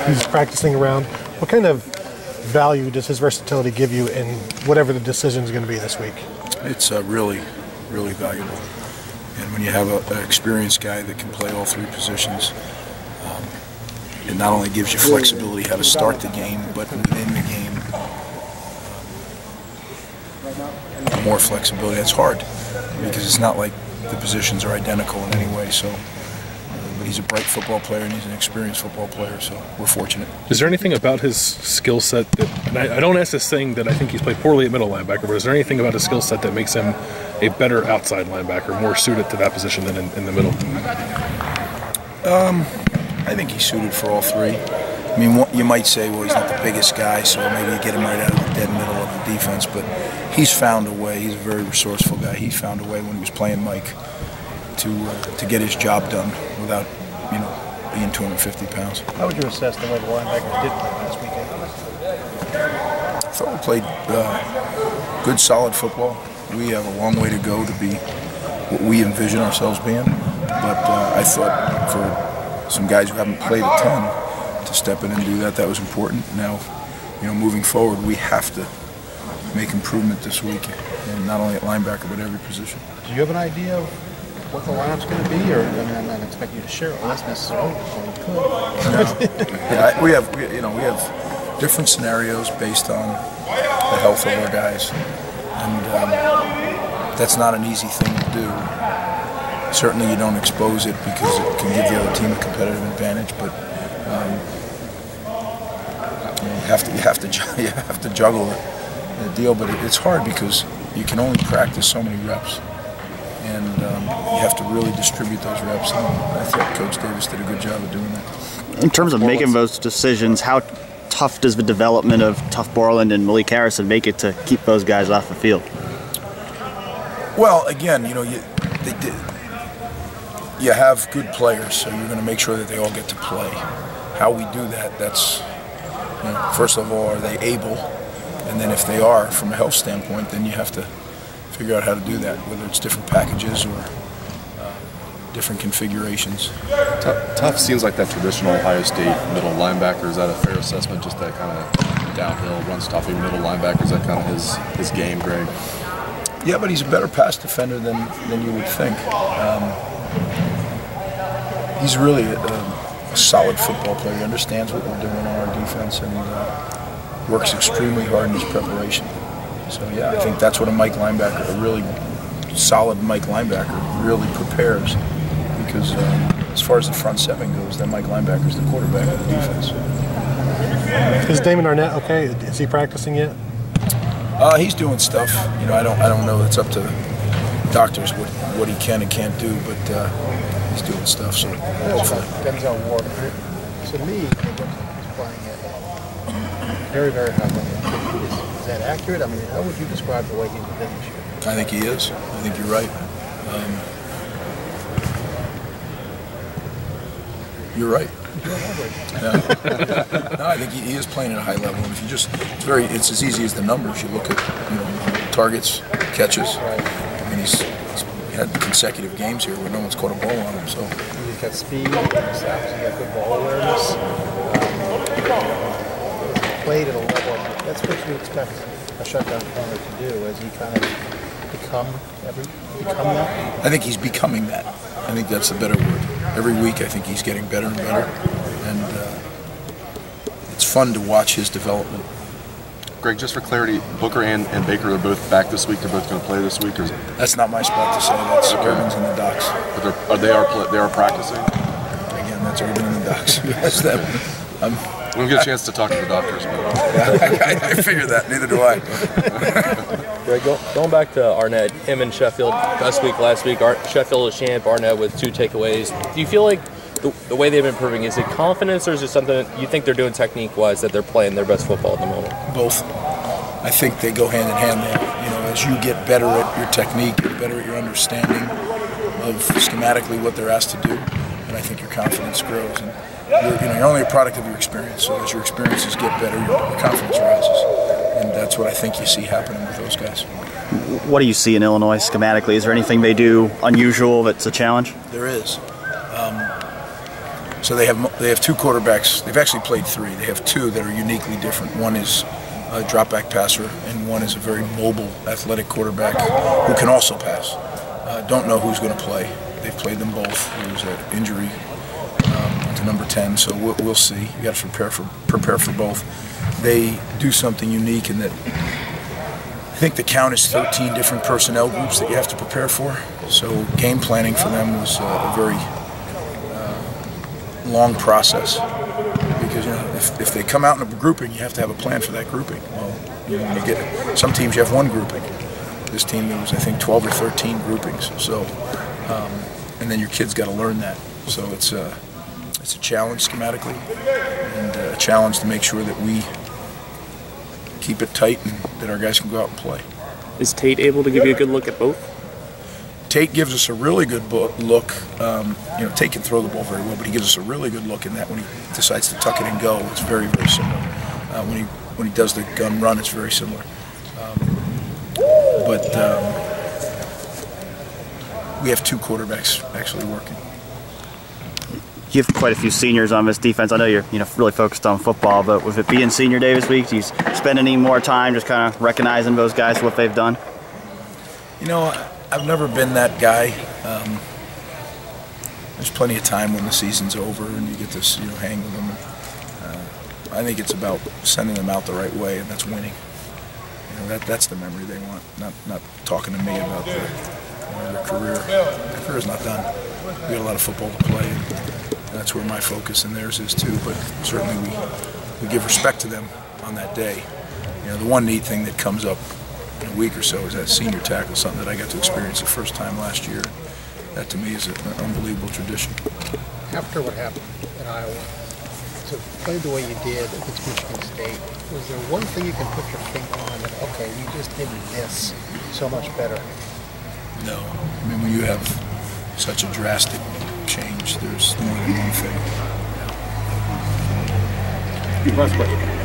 he's practicing around. What kind of value does his versatility give you in whatever the decision is going to be this week? It's really, really valuable. And when you have an experienced guy that can play all three positions, it not only gives you flexibility how to start the game, but within the game, more flexibility. It's hard because it's not like the positions are identical in any way. So, but he's a bright football player and he's an experienced football player. So we're fortunate. Is there anything about his skill set that, and I don't ask this saying that I think he's played poorly at middle linebacker, but is there anything about his skill set that makes him a better outside linebacker, more suited to that position than in the middle? I think he's suited for all three. I mean, you might say, well, he's not the biggest guy, so maybe you get him right out of the dead middle of the defense, but he's found a way. He's a very resourceful guy. He found a way when he was playing Mike to get his job done without, being 250 pounds. How would you assess the way the linebackers did play last weekend? I thought we played good, solid football. We have a long way to go to be what we envision ourselves being, but I thought for some guys who haven't played a ton to step in and do that was important. Now, moving forward, we have to make improvement this week, and not only at linebacker but every position. Do you have an idea of what the lineup's going to be, or I'm not expecting you to share it with us necessarily, or you could. Yeah, we have different scenarios based on the health of our guys, and that's not an easy thing to do. Certainly, you don't expose it because it can give the other team a competitive advantage, but you have to juggle the deal. But it's hard because you can only practice so many reps, and you have to really distribute those reps. And I thought Coach Davis did a good job of doing that. In terms of making those decisions, how tough does the development of Tuff Borland and Malik Harrison make it to keep those guys off the field? Well, again, you have good players, so you're going to make sure that they all get to play. How we do that, that's, first of all, are they able? And then if they are, from a health standpoint, then you have to figure out how to do that, whether it's different packages or different configurations. Tuff seems like that traditional Ohio State middle linebacker. Is that a fair assessment, just that kind of downhill, run-stopping middle linebacker? Is that kind of his game, Greg? Yeah, but he's a better pass defender than you would think. He's really a solid football player. He understands what we're doing on our defense and works extremely hard in his preparation. So yeah, I think that's what a Mike linebacker, a really solid Mike linebacker, really prepares. Because as far as the front seven goes, that Mike linebacker is the quarterback of the defense. Is Damon Arnett okay? Is he practicing yet? He's doing stuff. I don't know. It's up to doctors what he can and can't do, but he's doing stuff. So hopefully. Denzel Ward. To me, he's playing at very, very high level. Is that accurate? I mean, how would you describe the way he's been this year? I think he is. I think you're right. You're right. No, I think he is playing at a high level. And if you it's as easy as the numbers. You look at targets, catches. I mean, he's had consecutive games here where no one's caught a ball on him. So he's got speed, he's got good ball awareness. Played at a level. That's what you expect a shutdown corner to do. As he kind of become that. I think he's becoming that. I think that's a better word. Every week, I think he's getting better and better, and it's fun to watch his development. Greg, just for clarity, Booker and Baker are both back this week. They're both going to play this week, or that's not my spot to say. That's Urban's in the docks. But they are practicing. Again, that's Urban in the docks. That's them. We don't get a chance to talk to the doctors. I figured that. Neither do I. Greg, going back to Arnett, him and Sheffield best week last week. Sheffield is champ, Arnett with 2 takeaways. Do you feel like the way they've been improving, is it confidence or is it something you think they're doing technique-wise that they're playing their best football at the moment? Both. I think they go hand in hand there. As you get better at your technique, you're better at your understanding of schematically what they're asked to do, and I think your confidence grows. And you're only a product of your experience, so as your experiences get better, your confidence rises. And that's what I think you see happening with those guys. What do you see in Illinois schematically? Is there anything they do unusual that's a challenge? There is. So they have two quarterbacks. They've actually played three. They have two that are uniquely different. One is a drop back passer, and one is a very mobile, athletic quarterback who can also pass. Don't know who's going to play. They've played them both. There's an injury to number 10, so we'll see. You got to prepare for both. They do something unique in that I think the count is 13 different personnel groups that you have to prepare for. So game planning for them was a very long process, because if they come out in a grouping, you have to have a plan for that grouping. Well, when you get some teams, you have one grouping. This team, there was I think 12 or 13 groupings. So, and then your kids got to learn that. So it's a challenge schematically, and a challenge to make sure that we keep it tight and that our guys can go out and play. Is Tate able to give you a good look at both? Tate gives us a really good look. Tate can throw the ball very well, but he gives us a really good look in that when he decides to tuck it and go, it's very, very similar. When he does the gun run, it's very similar. But we have two quarterbacks actually working. You have quite a few seniors on this defense. I know you're really focused on football, but with it being senior day this week, do you spend any more time just kind of recognizing those guys for what they've done? I've never been that guy. There's plenty of time when the season's over and you get to hang with them. I think it's about sending them out the right way, and that's winning. That's the memory they want. Not talking to me about their career. Their career's not done. We got a lot of football to play, and that's where my focus and theirs is too. But certainly we give respect to them on that day. The one neat thing that comes up in a week or so is that senior tackle, something that I got to experience the first time last year. That to me is an unbelievable tradition. After what happened in Iowa, to play the way you did against Michigan State, was there one thing you can put your finger on that, okay, we just did this so much better? No. I mean, when you have such a drastic change, there's more than one thing. Last question.